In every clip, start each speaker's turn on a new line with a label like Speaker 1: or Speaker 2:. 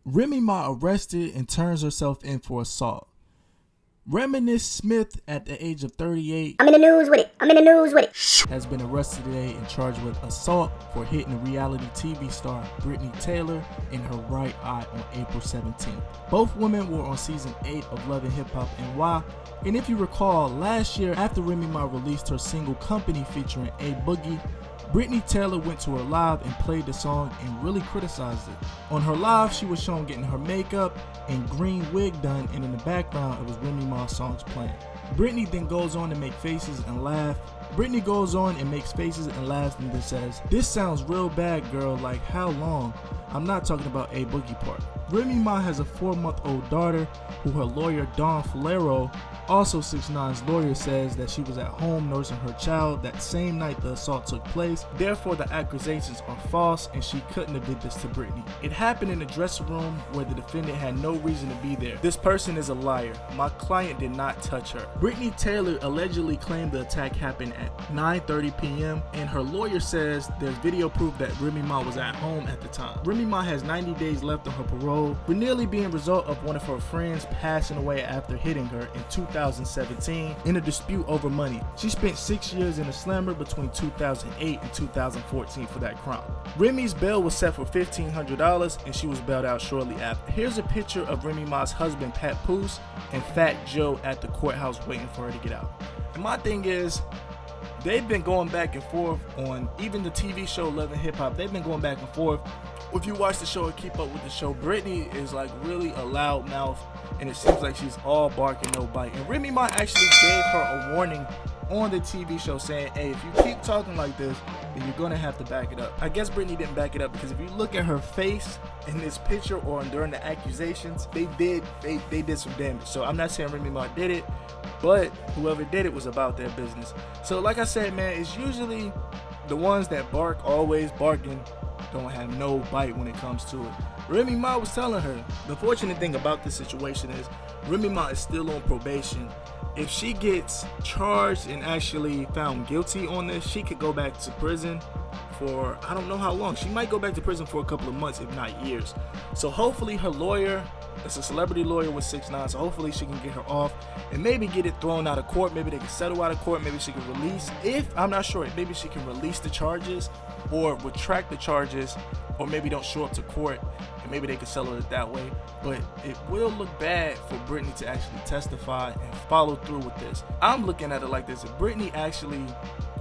Speaker 1: Remy Ma arrested and turns herself in for assault. Reminisce Smith, at the age of 38,
Speaker 2: I'm in the news with it.
Speaker 1: has been arrested today and charged with assault for hitting reality TV star Brittany Taylor in her right eye on April 17th. Both women were on season 8 of Love and Hip Hop NY, and if you recall, last year after Remy Ma released her single Company featuring A Boogie, Brittany Taylor went to her live and played the song and really criticized it. On her live, she was shown getting her makeup and green wig done, and in the background it was Remy Ma's songs playing. Brittany then goes on to make faces and laugh. Brittany goes on and makes faces and laughs and then says, "This sounds real bad, girl, like how long? I'm not talking about A Boogie part." Remy Ma has a 4-month-old daughter who her lawyer Don Falero, also 6ix9ine's lawyer, says that she was at home nursing her child that same night the assault took place. Therefore, the accusations are false and she couldn't have did this to Brittany. It happened in the dressing room where the defendant had no reason to be there. This person is a liar. My client did not touch her. Brittany Taylor allegedly claimed the attack happened at 9:30 p.m. and her lawyer says there's video proof that Remy Ma was at home at the time. Remy Ma has 90 days left on her parole, with nearly being a result of one of her friends passing away after hitting her in 2017 in a dispute over money. She spent 6 years in a slammer between 2008 and 2014 for that crime. Remy's bail was set for $1,500 and she was bailed out shortly after. Here's a picture of Remy Ma's husband Papoose and Fat Joe at the courthouse waiting for her to get out. And my thing is, they've been going back and forth on even the TV show Love and Hip Hop. They've been going back and forth. If you watch the show or keep up with the show, Brittany is like really a loud mouth, and it seems like she's all bark and no bite. And Remy Ma actually gave her a warning on the TV show saying, hey, if you keep talking like this, then you're gonna have to back it up. I guess Brittany didn't back it up because if you look at her face in this picture or during the accusations, they did some damage. So I'm not saying Remy Ma did it, but whoever did it was about their business. So like I said, man, it's usually the ones that bark, always barking, don't have no bite when it comes to it. Remy Ma was telling her, the fortunate thing about this situation is Remy Ma is still on probation. If she gets charged and actually found guilty on this, she could go back to prison for I don't know how long. She might go back to prison for a couple of months, if not years. So hopefully her lawyer, it's a celebrity lawyer with 6ix9ine, so hopefully she can get her off and maybe get it thrown out of court. Maybe they can settle out of court. Maybe she can release, I'm not sure, maybe she can release the charges or retract the charges, or maybe don't show up to court and maybe they can settle it that way. But it will look bad for Brittany to actually testify and follow through with this. I'm looking at it like this: if Brittany actually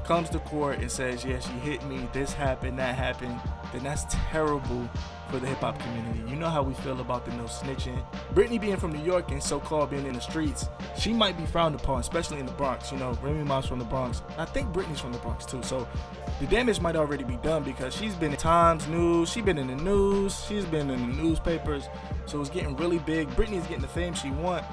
Speaker 1: comes to court and says, yeah, she hit me, this happened, that happened, then that's terrible for the hip-hop community. You know how we feel about the no snitching. Brittany being from New York and so-called being in the streets, she might be frowned upon, especially in the Bronx. You know, Remy Ma's from the Bronx. I think Brittany's from the Bronx too. So the damage might already be done because she's been in Times News, she's been in the news, she's been in the newspapers. So it's getting really big. Brittany's getting the fame she wants,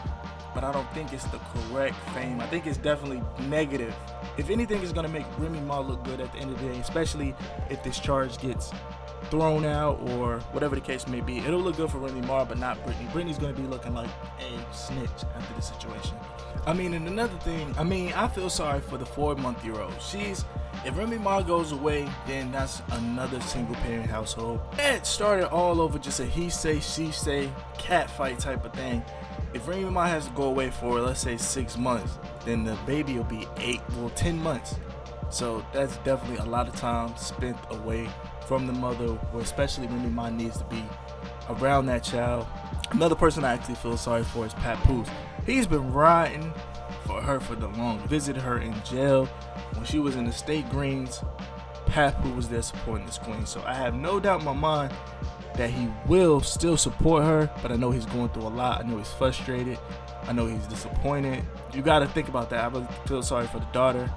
Speaker 1: but I don't think it's the correct fame. I think it's definitely negative. If anything, it's going to make Remy Ma look good at the end of the day, especially if this charge gets thrown out or whatever the case may be. It'll look good for Remy Ma, but not Brittany. Brittany's going to be looking like a snitch after the situation. And another thing, I feel sorry for the 4-month-old. If Remy Ma goes away, then that's another single-parent household. It started all over just a he say, she say, cat fight type of thing. If Remy Ma has to go away for, let's say, 6 months, then the baby will be 10 months. So that's definitely a lot of time spent away from the mother, where especially Remy Ma needs to be around that child. Another person I actually feel sorry for is Papoose. He's been riding for her for the longest. Visited her in jail when she was in the state greens. Papoose was there supporting this queen. So I have no doubt in my mind that he will still support her, but I know he's going through a lot. I know he's frustrated. I know he's disappointed. You got to think about that. I really feel sorry for the daughter.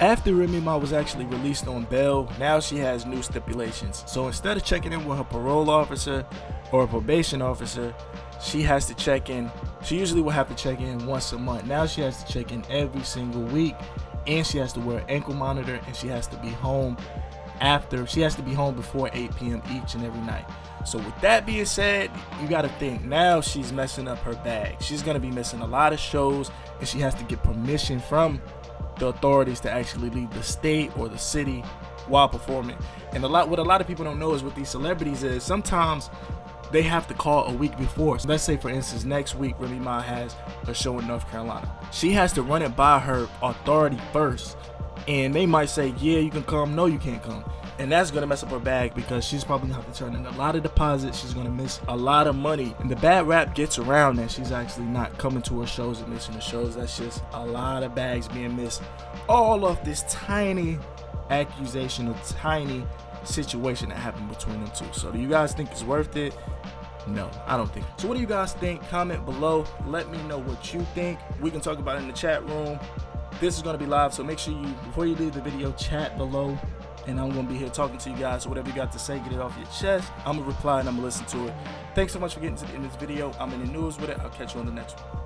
Speaker 1: After Remy Ma was actually released on bail, now she has new stipulations. So instead of checking in with her parole officer or a probation officer, she has to check in. She usually will have to check in once a month. Now she has to check in every single week, and she has to wear an ankle monitor, and she has to be home before 8 p.m. each and every night. So with that being said, you got to think, now she's messing up her bag. She's going to be missing a lot of shows, and she has to get permission from the authorities to actually leave the state or the city while performing. And what a lot of people don't know is with these celebrities is sometimes they have to call a week before. So let's say, for instance, next week Remy Ma has a show in North Carolina. She has to run it by her authority first, and they might say, yeah, you can come, no, you can't come. And that's going to mess up her bag, because she's probably going to have to turn in a lot of deposits. She's going to miss a lot of money. And the bad rap gets around that she's actually not coming to her shows and missing the shows. That's just a lot of bags being missed. All of this tiny accusation, a tiny situation that happened between them two. So do you guys think it's worth it? No, I don't think. So what do you guys think? Comment below. Let me know what you think. We can talk about it in the chat room. This is going to be live, so make sure you, before you leave the video, chat below. And I'm going to be here talking to you guys. So whatever you got to say, get it off your chest. I'm going to reply and I'm going to listen to it. Thanks so much for getting to the end of this video. I'm in the news with it. I'll catch you on the next one.